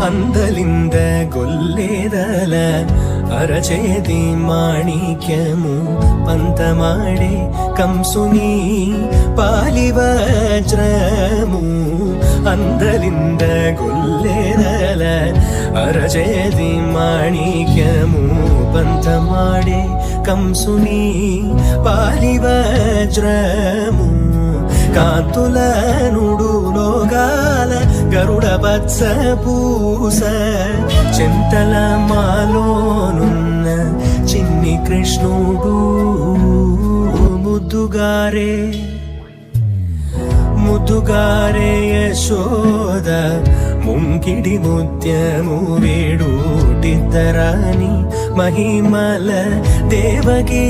అందలింద గొల్లేదల అరచేతి మాణిక్యము పంతమాడే కంసుని పాలివజ్రము అందలింద గొల్లేదల అరచేతి మాణిక్యము పంతమాడే కంసుని పాలివజ్రము కాంతుల నుడులోగాల గరుడ బత్స పూస చింతల మాలోనున్న చిన్ని కృష్ణుడు ముద్దుగారే యశోద ముంకిడి ముత్యము వేడుటిద్దరాని మహిమల దేవకీ